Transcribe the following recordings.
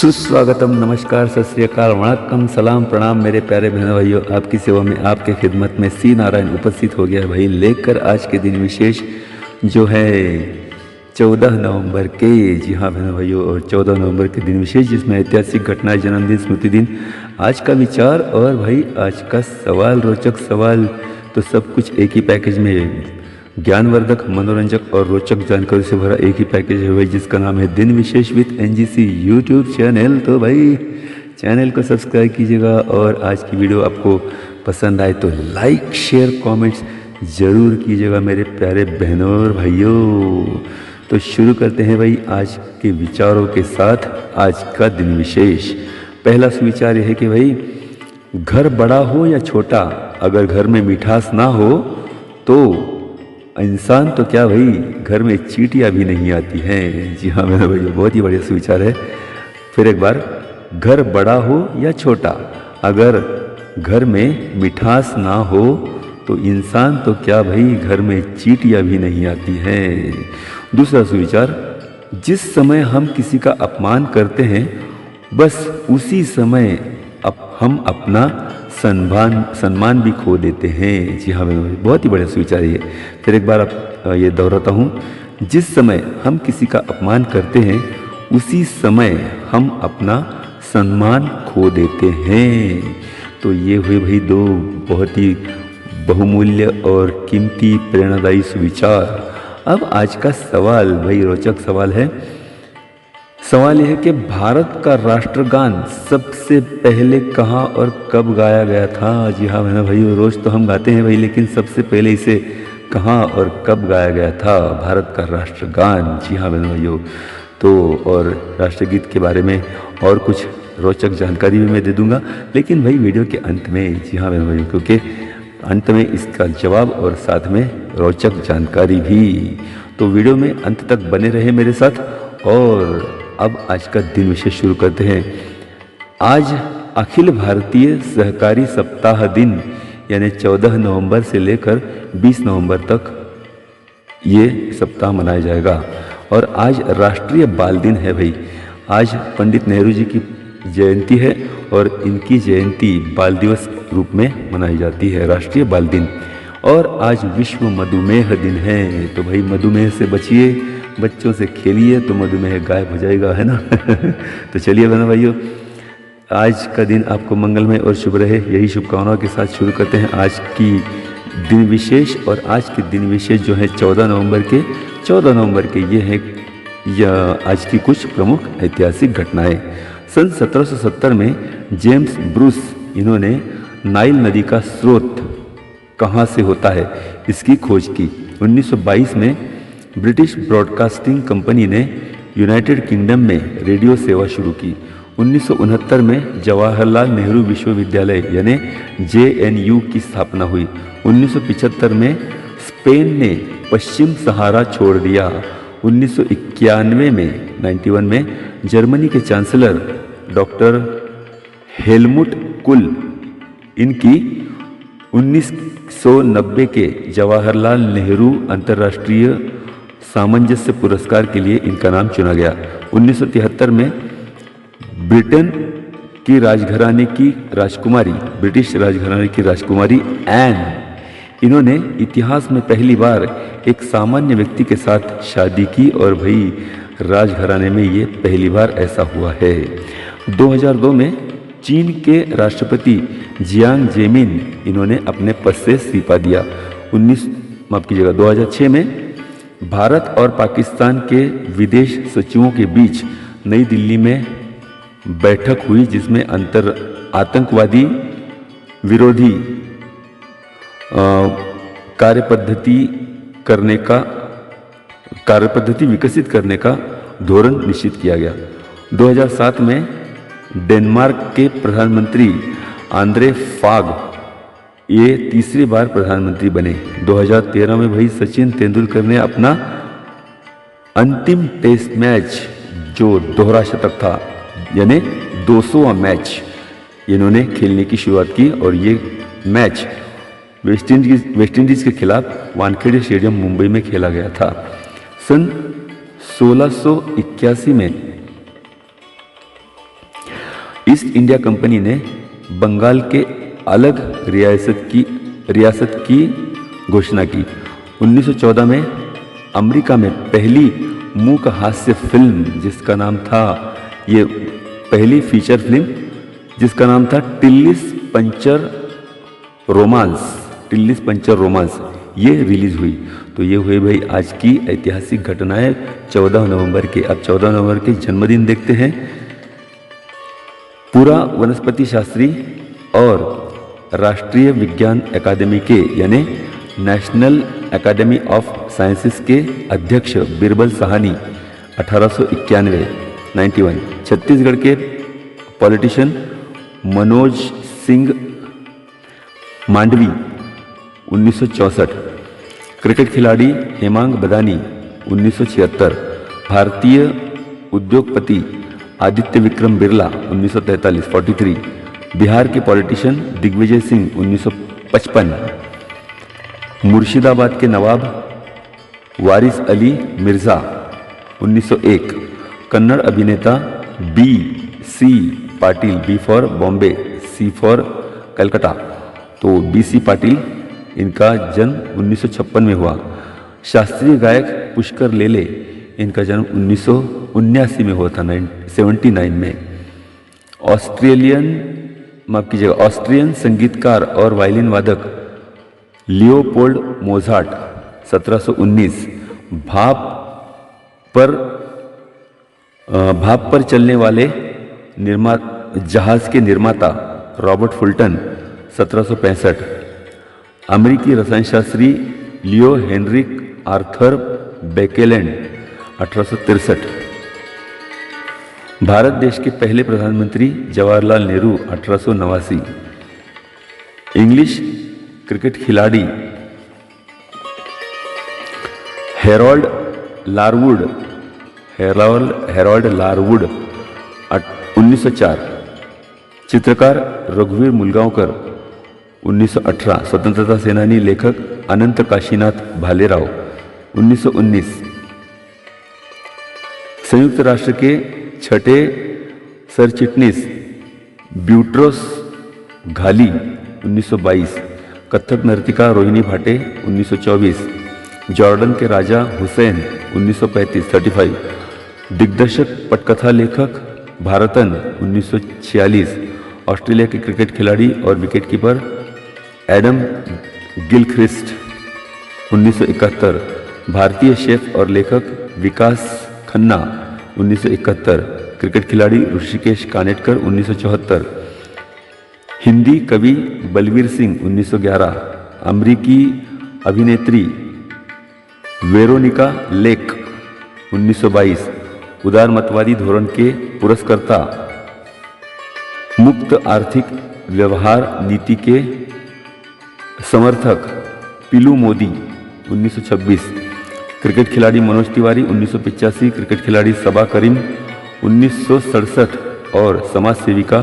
सुस्वागतम, नमस्कार, सत श्री अकाल, वणक्कम, सलाम, प्रणाम मेरे प्यारे बहनों भाइयों। आपकी सेवा में, आपके खिदमत में सी नारायण उपस्थित हो गया भाई, लेकर आज के दिन विशेष जो है 14 नवंबर के। जी हाँ बहनों भाइयों, और 14 नवंबर के दिन विशेष जिसमें ऐतिहासिक घटनाएं, जन्मदिन, स्मृति दिन, आज का विचार और भाई आज का सवाल, रोचक सवाल। तो सब कुछ एक ही पैकेज में, ज्ञानवर्धक, मनोरंजक और रोचक जानकारी से भरा एक ही पैकेज है भाई, जिसका नाम है दिन विशेष विद एनजीसी यूट्यूब चैनल। तो भाई चैनल को सब्सक्राइब कीजिएगा, और आज की वीडियो आपको पसंद आए तो लाइक, शेयर, कमेंट्स ज़रूर कीजिएगा मेरे प्यारे बहनों और भाइयों। तो शुरू करते हैं भाई आज के विचारों के साथ। आज का दिन विशेष, पहला सुविचार यह है कि भाई घर बड़ा हो या छोटा, अगर घर में मिठास ना हो तो इंसान तो क्या भाई, घर में चींटियाँ भी नहीं आती हैं। जी हाँ मेरा भाई, बहुत ही बढ़िया सुविचार है। फिर एक बार, घर बड़ा हो या छोटा, अगर घर में मिठास ना हो तो इंसान तो क्या भाई, घर में चींटियाँ भी नहीं आती हैं। दूसरा सुविचार, जिस समय हम किसी का अपमान करते हैं बस उसी समय हम अपना सम्मान भी खो देते हैं। जी हाँ मेरे, बहुत ही बढ़िया सुविचार है। फिर एक बार आप ये दोहराता हूँ, जिस समय हम किसी का अपमान करते हैं उसी समय हम अपना सम्मान खो देते हैं। तो ये हुए भाई दो बहुत ही बहुमूल्य और कीमती प्रेरणादायी सुविचार। अब आज का सवाल भाई रोचक सवाल है। सवाल यह है कि भारत का राष्ट्रगान सबसे पहले कहाँ और कब गाया गया था। जी हाँ बहना भाई, रोज़ तो हम गाते हैं भाई, लेकिन सबसे पहले इसे कहाँ और कब गाया गया था, भारत का राष्ट्रगान। जी हाँ बहना भाइयों, तो और राष्ट्रगीत के बारे में और कुछ रोचक जानकारी भी मैं दे दूंगा, लेकिन भाई वीडियो के अंत में। जी हाँ बहना भाइयों, क्योंकि अंत में इसका जवाब और साथ में रोचक जानकारी भी। तो वीडियो में अंत तक बने रहे मेरे साथ। और अब आज का दिन विशेष शुरू करते हैं। आज अखिल भारतीय सहकारी सप्ताह दिन, यानी 14 नवंबर से लेकर 20 नवंबर तक ये सप्ताह मनाया जाएगा। और आज राष्ट्रीय बाल दिन है भाई। आज पंडित नेहरू जी की जयंती है और इनकी जयंती बाल दिवस रूप में मनाई जाती है, राष्ट्रीय बाल दिन। और आज विश्व मधुमेह दिन है। तो भाई मधुमेह से बचिए, बच्चों से खेलिए तो मधुमेह गायब हो जाएगा, है ना। तो चलिए बहनों भाइयों, आज का दिन आपको मंगलमय और शुभ रहे, यही शुभकामनाओं के साथ शुरू करते हैं आज की दिन विशेष। और आज के दिन विशेष जो है 14 नवंबर के ये है आज की कुछ प्रमुख ऐतिहासिक घटनाएं। सन 1770 में जेम्स ब्रूस, इन्होंने नाइल नदी का स्रोत कहाँ से होता है इसकी खोज की। 1922 में ब्रिटिश ब्रॉडकास्टिंग कंपनी ने यूनाइटेड किंगडम में रेडियो सेवा शुरू की। 1969 में जवाहरलाल नेहरू विश्वविद्यालय यानी JNU की स्थापना हुई। 1975 में स्पेन ने पश्चिम सहारा छोड़ दिया। 1991 में 91 में जर्मनी के चांसलर डॉक्टर हेलमुट कुल, इनकी 1990 के जवाहरलाल नेहरू अंतर्राष्ट्रीय सामंजस्य पुरस्कार के लिए इनका नाम चुना गया। 1973 में ब्रिटेन की राजघराने की राजकुमारी, ब्रिटिश राजघराने की राजकुमारी एन, इन्होंने इतिहास में पहली बार एक सामान्य व्यक्ति के साथ शादी की। और भाई राजघराने में ये पहली बार ऐसा हुआ है। 2002 में चीन के राष्ट्रपति जियांग जेमिन, इन्होंने अपने पद से इस्तीफा दिया। 2006 में भारत और पाकिस्तान के विदेश सचिवों के बीच नई दिल्ली में बैठक हुई, जिसमें आतंकवादी विरोधी कार्यपद्धति विकसित करने का धोरण निश्चित किया गया। 2007 में डेनमार्क के प्रधानमंत्री आंद्रे फाग, ये तीसरी बार प्रधानमंत्री बने। 2013 में भाई सचिन तेंदुलकर ने अपना अंतिम टेस्ट मैच, जो दोहरा शतक था, यानी 200वां मैच इन्होंने खेलने की शुरुआत की। और ये मैच वेस्टइंडीज के खिलाफ वानखेड़े स्टेडियम मुंबई में खेला गया था। सन 1681 में ईस्ट इंडिया कंपनी ने बंगाल के अलग रियासत की घोषणा की। 1914 में अमेरिका में पहली मूक हास्य फिल्म जिसका नाम था, ये पहली फीचर फिल्म जिसका नाम था टिल्लिस पंचर रोमांस, ये रिलीज हुई। तो ये हुए भाई आज की ऐतिहासिक घटनाएं 14 नवंबर के। अब 14 नवंबर के जन्मदिन देखते हैं। पूरा वनस्पति शास्त्री और राष्ट्रीय विज्ञान अकादमी के यानी नेशनल एकेडमी ऑफ साइंसेस के अध्यक्ष बिरबल साहनी 1891। छत्तीसगढ़ के पॉलिटिशियन मनोज सिंह मांडवी 1964। क्रिकेट खिलाड़ी हेमांग बदानी 1976। भारतीय उद्योगपति आदित्य विक्रम बिरला 1943 43। बिहार के पॉलिटिशियन दिग्विजय सिंह 1955। मुर्शिदाबाद के नवाब वारिस अली मिर्ज़ा 1901। कन्नड़ अभिनेता B.C. Patil, B for Bombay, C for Calcutta, तो B.C. पाटिल, इनका जन्म 1956 में हुआ। शास्त्रीय गायक पुष्कर लेले, इनका जन्म 1979 में हुआ था, 79 में। ऑस्ट्रियन संगीतकार और वायलिन वादक लियोपोल्ड मोजार्ट 1719। भाप पर चलने वाले जहाज के निर्माता रॉबर्ट फुल्टन 1765। अमेरिकी रसायन शास्त्री लियो हेनरिक आर्थर बेकेलैंड 1863। भारत देश के पहले प्रधानमंत्री जवाहरलाल नेहरू 1889। इंग्लिश क्रिकेट खिलाड़ी हेरोल्ड लारवुड 1904। चित्रकार रघुवीर मुलगांवकर 1918। स्वतंत्रता सेनानी लेखक अनंत काशीनाथ भालेराव 1919। संयुक्त राष्ट्र के छठे सर चिटनीस ब्यूट्रोस घाली 1922। कथक नर्तिका रोहिणी भाटे 1924। जॉर्डन के राजा हुसैन 1935 35। दिग्दर्शक पटकथा लेखक भारतन 1946। ऑस्ट्रेलिया के क्रिकेट खिलाड़ी और विकेटकीपर एडम गिलक्रिस्ट 1971। भारतीय शेफ और लेखक विकास खन्ना 1971। क्रिकेट खिलाड़ी ऋषिकेश कानेटकर 1974। हिंदी कवि बलवीर सिंह 1911। अमेरिकी अभिनेत्री वेरोनिका लेक 1922। उदारमतवादी धोरण के पुरस्कर्ता मुक्त आर्थिक व्यवहार नीति के समर्थक पिलू मोदी 1926। क्रिकेट खिलाड़ी मनोज तिवारी 1985। क्रिकेट खिलाड़ी सबा करीम 1967 और समाज सेविका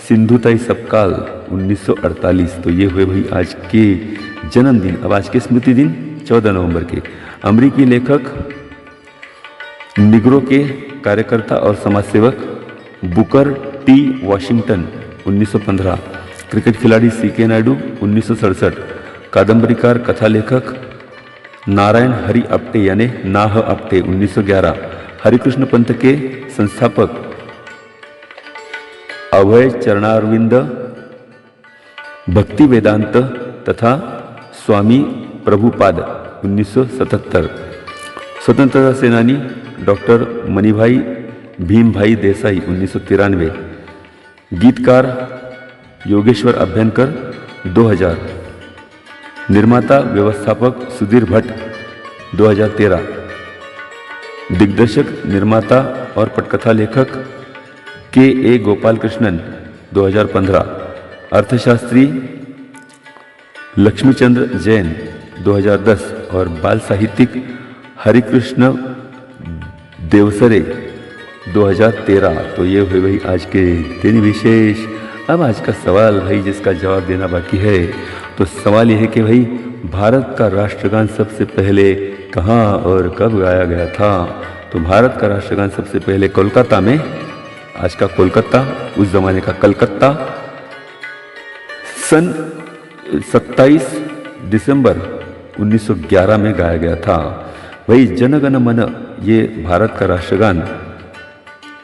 सिंधुताई सपकाल 1948। तो ये हुए भाई आज के जन्मदिन। अब आज के स्मृति दिन 14 नवंबर के। अमेरिकी लेखक निग्रो के कार्यकर्ता और समाजसेवक बुकर टी वॉशिंगटन 1915। क्रिकेट खिलाड़ी C.K. नायडू 1967। कादंबरीकार कथा लेखक नारायण हरि अपटे यानी नाह अपटे 1911। हरिकृष्ण पंथ के संस्थापक अभय चरणारविंद भक्ति वेदांत तथा स्वामी प्रभुपाद 1977। स्वतंत्रता सेनानी डॉक्टर मणिभाई भीमभाई देसाई 1993। गीतकार योगेश्वर अभ्यंकर 2000। निर्माता व्यवस्थापक सुधीर भट्ट 2013। दिग्दर्शक निर्माता और पटकथा लेखक K.A. गोपालकृष्णन 2015। अर्थशास्त्री लक्ष्मीचंद्र जैन 2010 और बाल साहित्यिक हरिकृष्ण देवसरे 2013। तो ये हुए भाई आज के दिन विशेष। अब आज का सवाल भाई जिसका जवाब देना बाकी है, तो सवाल यह है कि भाई भारत का राष्ट्रगान सबसे पहले कहाँ और कब गाया गया था? तो भारत का राष्ट्रगान सबसे पहले कोलकाता में आज का कोलकाता, उस जमाने का कलकत्ता। सन 27 दिसंबर 1911 में गाया गया था। वही जन गण मन ये भारत का राष्ट्रगान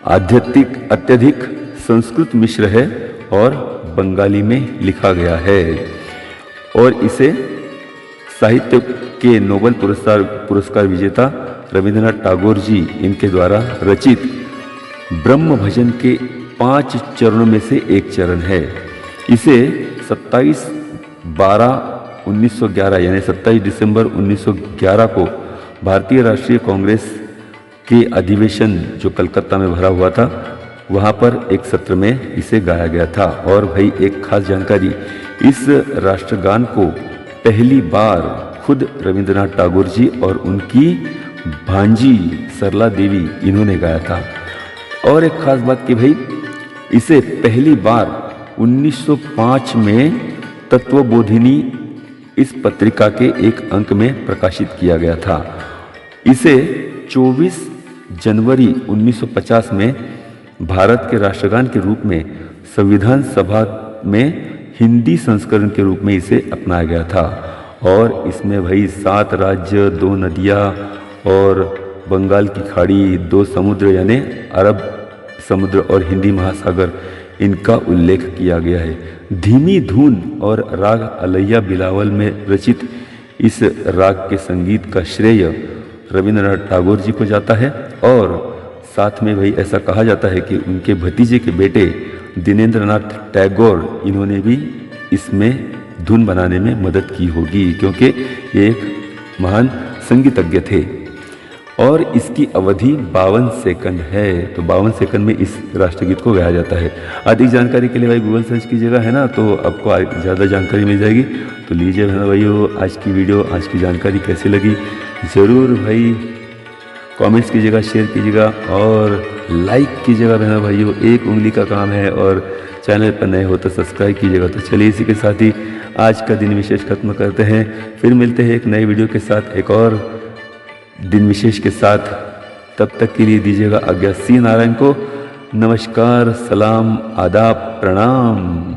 आध्यात्मिक अत्यधिक संस्कृत मिश्र है और बंगाली में लिखा गया है और इसे साहित्य के नोबेल पुरस्कार विजेता रविंद्रनाथ टैगोर जी इनके द्वारा रचित ब्रह्म भजन के 5 चरणों में से एक चरण है। इसे 27/12/1911 यानी 27 दिसंबर 1911 को भारतीय राष्ट्रीय कांग्रेस के अधिवेशन जो कलकत्ता में भरा हुआ था वहाँ पर एक सत्र में इसे गाया गया था। और भाई एक खास जानकारी, इस राष्ट्रगान को पहली बार खुद रविंद्रनाथ टैगोर जी और उनकी भांजी सरला देवी इन्होंने गाया था। और एक खास बात कि भाई इसे पहली बार 1905 में तत्वबोधिनी इस पत्रिका के एक अंक में प्रकाशित किया गया था। इसे 24 जनवरी 1950 में भारत के राष्ट्रगान के रूप में संविधान सभा में हिंदी संस्करण के रूप में इसे अपनाया गया था। और इसमें भाई 7 राज्य, 2 नदियाँ और बंगाल की खाड़ी, 2 समुद्र यानी अरब समुद्र और हिंदी महासागर इनका उल्लेख किया गया है। धीमी धुन और राग अलैया बिलावल में रचित इस राग के संगीत का श्रेय रविंद्रनाथ टैगोर जी को जाता है। और साथ में भाई ऐसा कहा जाता है कि उनके भतीजे के बेटे दिनेंद्रनाथ टैगोर इन्होंने भी इसमें धुन बनाने में मदद की होगी, क्योंकि ये एक महान संगीतज्ञ थे। और इसकी अवधि 52 सेकंड है। तो 52 सेकंड में इस राष्ट्रगीत को गाया जाता है। अधिक जानकारी के लिए भाई गूगल सर्च कीजिएगा, है ना, तो आपको ज़्यादा जानकारी मिल जाएगी। तो लीजिए भाइयों, आज की वीडियो, आज की जानकारी कैसी लगी ज़रूर भाई कमेंट्स कीजिएगा, शेयर कीजिएगा और लाइक कीजिएगा बहनों भाइयों। एक उंगली का काम है और चैनल पर नए हो तो सब्सक्राइब कीजिएगा। तो चलिए इसी के साथ ही आज का दिन विशेष खत्म करते हैं। फिर मिलते हैं एक नई वीडियो के साथ, एक और दिन विशेष के साथ। तब तक के लिए दीजिएगा आज्ञा सी नारायण को। नमस्कार, सलाम, आदाब, प्रणाम।